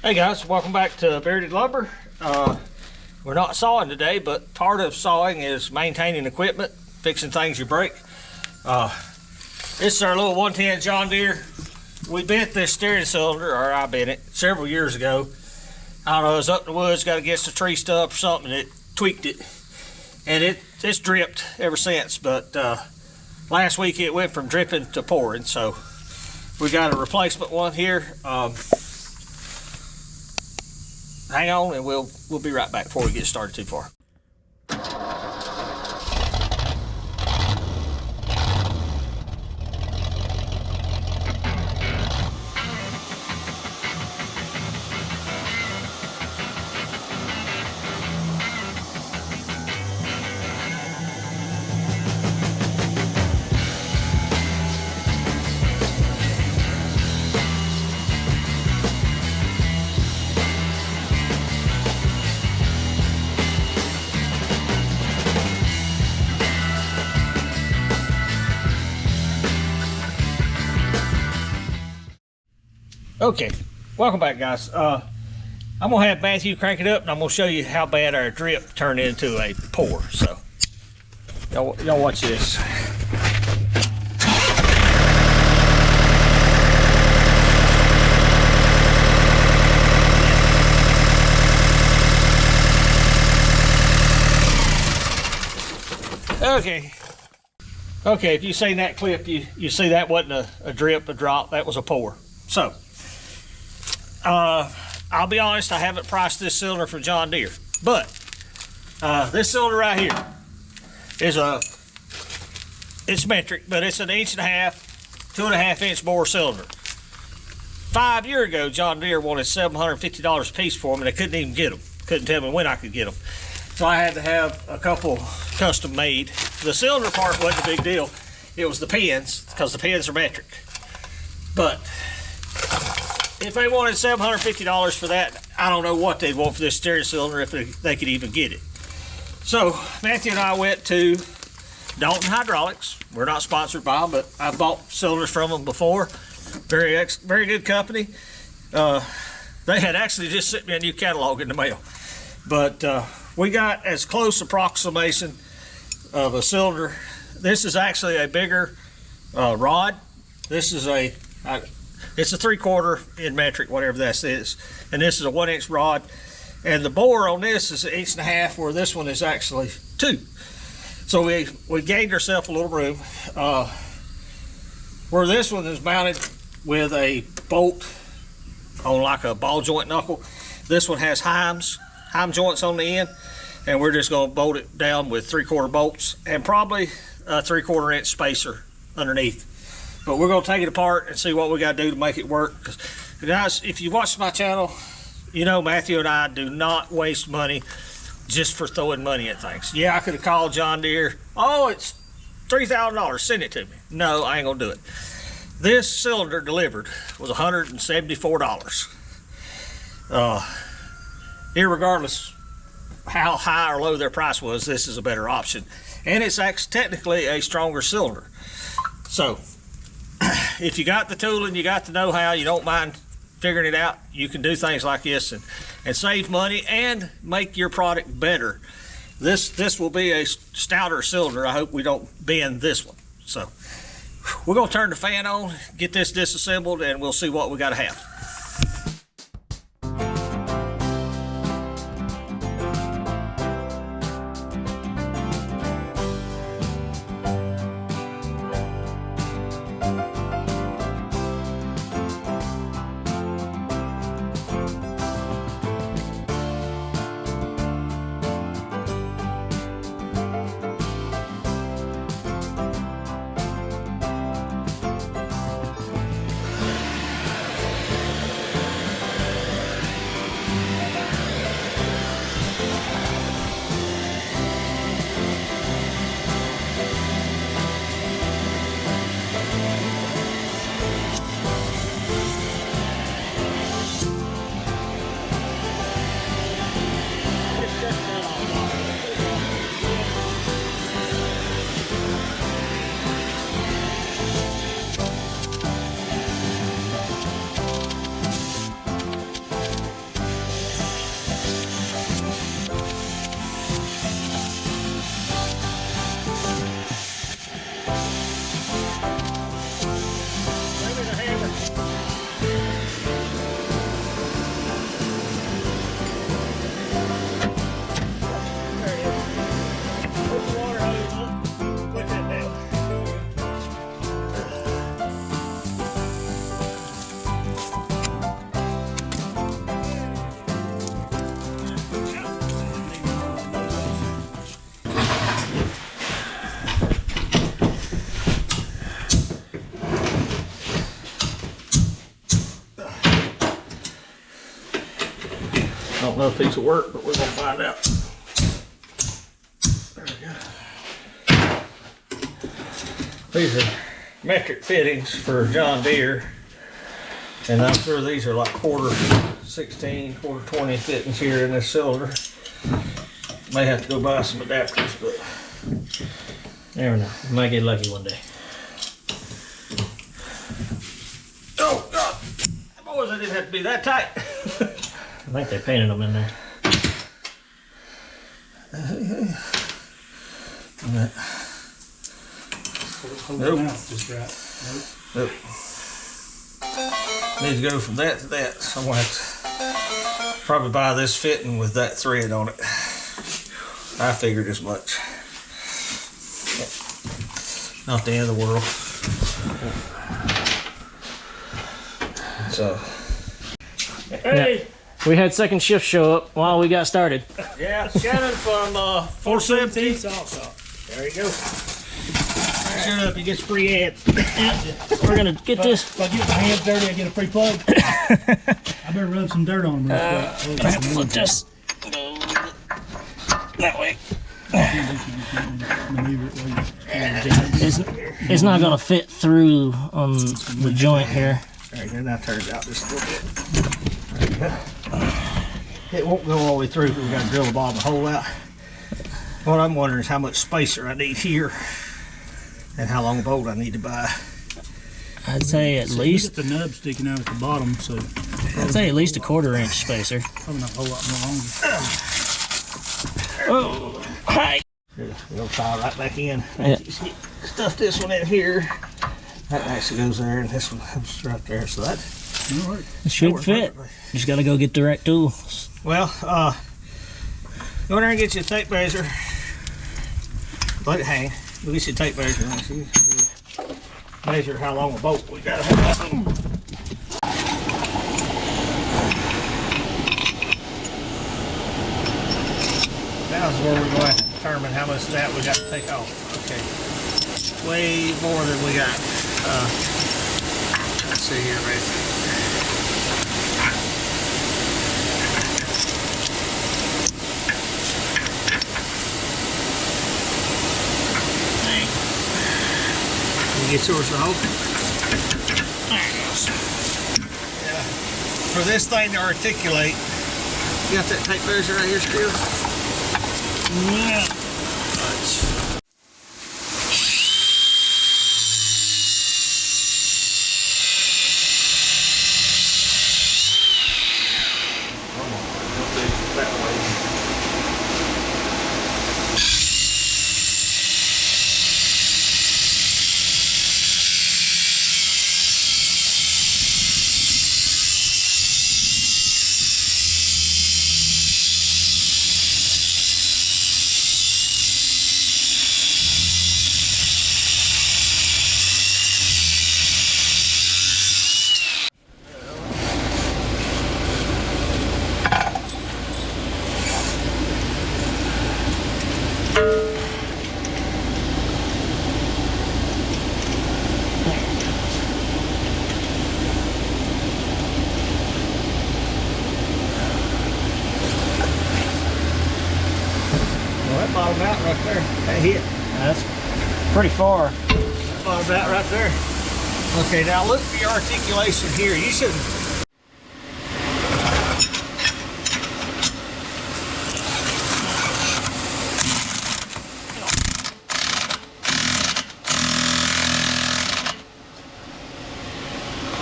Hey guys, welcome back to Bearded Lumber. We're not sawing today, but part of sawing is maintaining equipment, fixing things you break. This is our little 110 John Deere. We bent this steering cylinder, or I bent it, several years ago. I don't know, I was up in the woods, got against a tree stump or something, and it tweaked it. And it's dripped ever since, but last week it went from dripping to pouring, so we got a replacement one here. Hang on, and we'll be right back before we get started too far. Okay, welcome back, guys. I'm gonna have Matthew crank it up, and I'm gonna show you how bad our drip turned into a pour. So, y'all watch this. Okay. If you seen that clip, you see that wasn't a drip, a drop. That was a pour. So. I'll be honest, I haven't priced this cylinder from John Deere, but this cylinder right here is it's metric, but it's an 1.5 inch, 2.5 inch bore cylinder. 5 years ago, John Deere wanted $750 a piece for them, and they couldn't even get them. Couldn't tell me when I could get them. So I had to have a couple custom made. The cylinder part wasn't a big deal. It was the pins, because the pins are metric. But if they wanted $750 for that, I don't know what they'd want for this steering cylinder if they could even get it. So Matthew and I went to Dalton Hydraulics. We're not sponsored by them, but I've bought cylinders from them before. Very good company. They had actually just sent me a new catalog in the mail. But we got as close approximation of a cylinder. This is actually a bigger rod. This is it's a 3/4 in metric, whatever that is. And this is a 1 inch rod. And the bore on this is 1.5 inches, where this one is actually 2. So we gained ourselves a little room. Where this one is mounted with a bolt on like a ball joint knuckle. This one has heim joints on the end. And we're just gonna bolt it down with 3/4 bolts and probably a 3/4 inch spacer underneath. But we're gonna take it apart and see what we gotta do to make it work. Guys, if you watch my channel, you know Matthew and I do not waste money just for throwing money at things. Yeah, I could have called John Deere. Oh, it's $3,000, send it to me. No, I ain't gonna do it. This cylinder delivered was $174. Irregardless how high or low their price was, this is a better option. And it's actually technically a stronger cylinder. So, if you got the tooling, you got the know-how, you don't mind figuring it out, you can do things like this and save money and make your product better. This will be a stouter cylinder. I hope we don't bend this one. So we're gonna turn the fan on, get this disassembled, and we'll see what we gotta have. don't know if these will work, but we're gonna find out. There we go. These are metric fittings for John Deere, and I'm sure these are like quarter 16, quarter 20 fittings here in this cylinder. May have to go buy some adapters, but never know. We might get lucky one day. Oh God! Boys, they didn't have to be that tight. I think they painted them in there. Nope. Nope. Need to go from that to that. So I'm gonna have to probably buy this fitting with that thread on it. I figured as much. Not the end of the world. So, hey, yeah. We had second shift show up while we got started. Yeah, Shannon from 417 also. There you go. Shut up, you get some free ads. We're gonna get this. If I get my hands dirty, I get a free plug. I better rub some dirt on them. I have to put this that way. It's not gonna fit through on the joint here. Alright, then that turns out just a little bit. It won't go all the way through. We gotta drill the bottom hole out. What I'm wondering is how much spacer I need here and how long a bolt I need to buy. I'd say at least the nub sticking out at the bottom, so I'd say at least a 1/4 inch spacer. probably not a whole lot more longer. Oh, hi. It'll tie right back in. Yeah. Stuff this one in here. That actually goes there, and this one comes right there. So that It should fit. Just gotta go get the right tools. Well, go in there and get you a tape measure. Let it hang. Go get you a tape measure. Measure how long a bolt we gotta have. Now's where we're going to determine how much of that we got to take off. Okay. Way more than we got. Let's see here, right? You get yours to open. There it goes. Yeah. For this thing to articulate, you got that tape measure right here still? Yeah. Bottom out right there. That hit. That's pretty far. Bottom out right there. Okay, now look for your articulation here. You should.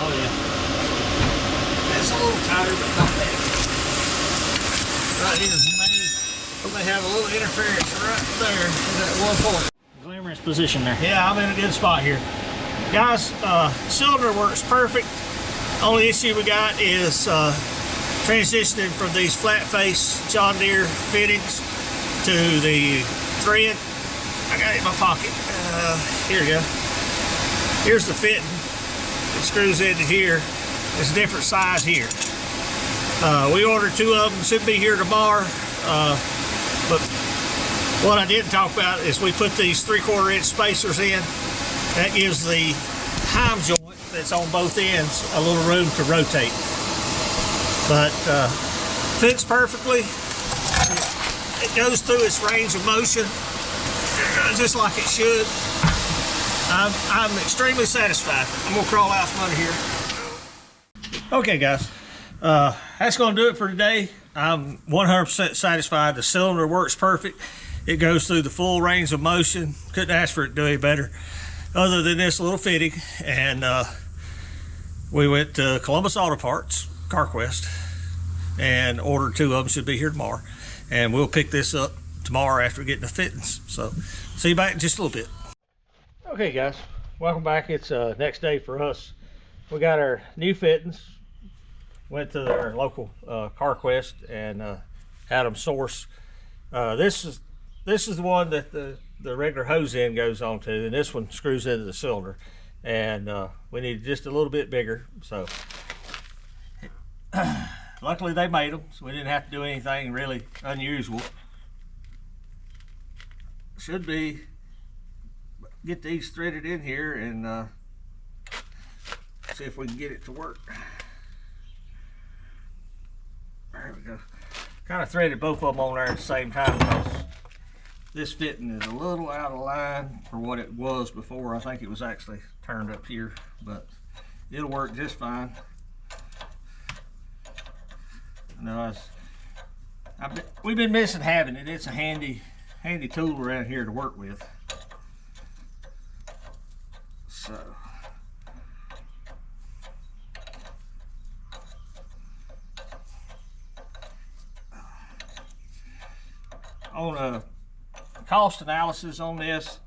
Oh yeah. That's a little tighter, but not bad. Right here. May have a little interference right there at that one point. Glamorous position there. Yeah, I'm in a good spot here. Guys, cylinder works perfect. Only issue we got is transitioning from these flat face John Deere fittings to the thread. I got it in my pocket. Here we go. Here's the fitting. It screws into here. It's a different size here. We ordered 2 of them. Should be here tomorrow. But what I didn't talk about is we put these 3/4 inch spacers in. That gives the heim joint that's on both ends a little room to rotate. But fits perfectly. It goes through its range of motion just like it should. I'm extremely satisfied. I'm gonna crawl out from under here. Okay guys, that's gonna do it for today. I'm 100% satisfied. The cylinder works perfect. It goes through the full range of motion. Couldn't ask for it to do any better other than this little fitting. And we went to Columbus Auto Parts, CarQuest, and ordered 2 of them. Should be here tomorrow. And we'll pick this up tomorrow after getting the fittings. So see you back in just a little bit. Okay guys, welcome back. It's next day for us. We got our new fittings. Went to our local CarQuest and had them source. This is the one that the regular hose end goes on to, and this one screws into the cylinder. And we need just a little bit bigger. So luckily they made them, so we didn't have to do anything really unusual. Should be get these threaded in here and see if we can get it to work. There we go. Kind of threaded both of them on there at the same time because this fitting is a little out of line for what it was before. I think it was actually turned up here, but it'll work just fine. No, we've been missing having it. It's a handy tool around here to work with. So on a cost analysis on this,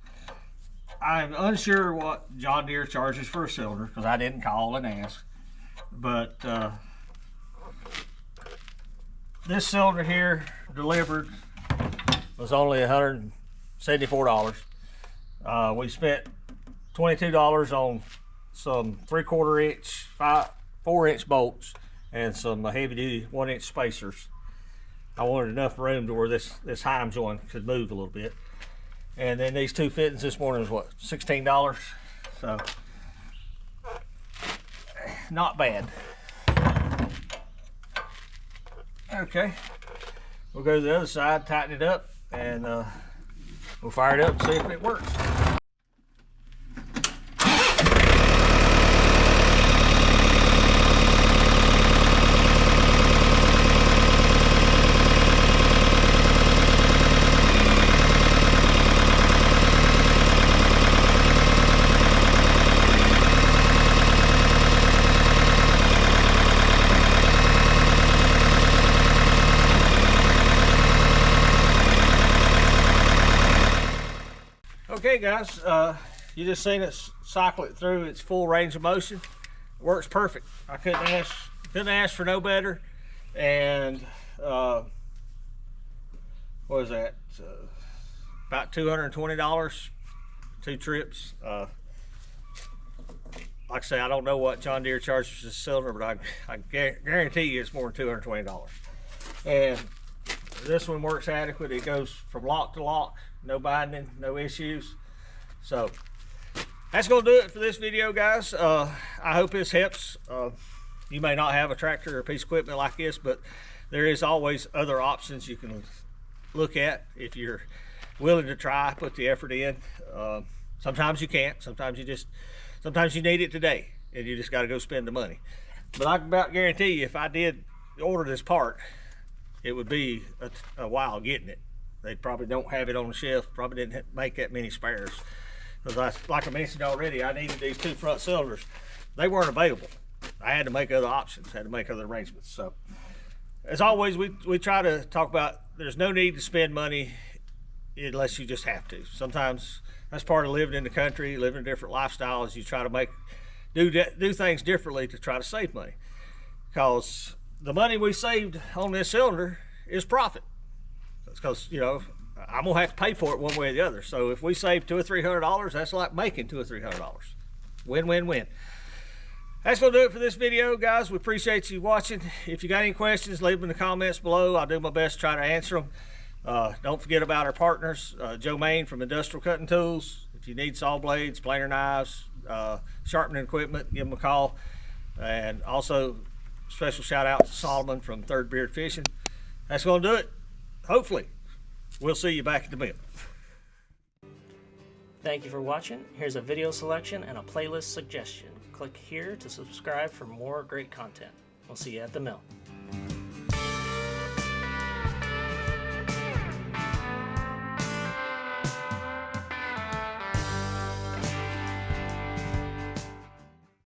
I'm unsure what John Deere charges for a cylinder because I didn't call and ask, but this cylinder here delivered was only $174. We spent $22 on some 3/4 inch, 4-inch bolts and some heavy duty 1-inch spacers. I wanted enough room to where this heim joint could move a little bit. And then these 2 fittings this morning was what, $16? So not bad. Okay, we'll go to the other side, tighten it up, and we'll fire it up and see if it works. Okay guys, you just seen us cycle it through its full range of motion. It works perfect. I couldn't ask for no better. And what was that? About $220, 2 trips. Like I say, I don't know what John Deere charges this cylinder, but I guarantee you it's more than $220. And this one works adequate. It goes from lock to lock, no binding, no issues. So that's gonna do it for this video, guys. I hope this helps. You may not have a tractor or a piece of equipment like this, but there is always other options you can look at if you're willing to try, put the effort in. Sometimes you can't. Sometimes you need it today, and you just got to go spend the money. But I can about guarantee you, if I did order this part, it would be a while getting it. They probably don't have it on the shelf. Probably didn't make that many spares. Because like I mentioned already, I needed these 2 front cylinders. They weren't available. I had to make other options, had to make other arrangements. So as always, we try to talk about there's no need to spend money unless you just have to. Sometimes that's part of living in the country, living a different lifestyle, is you try to do things differently to try to save money. Because the money we saved on this cylinder is profit. That's because, you know, I'm gonna have to pay for it one way or the other. So if we save $200 or $300, that's like making $200 or $300. Win, win, win. That's gonna do it for this video, guys. We appreciate you watching. If you got any questions, leave them in the comments below. I'll do my best to try to answer them. Don't forget about our partners, Joe Maine from Industrial Cutting Tools. If you need saw blades, planer knives, sharpening equipment, give them a call. And also special shout out to Solomon from Third Beard Fishing. that's going to do it. Hopefully, we'll see you back at the mill. Thank you for watching. Here's a video selection and a playlist suggestion. Click here to subscribe for more great content. We'll see you at the mill.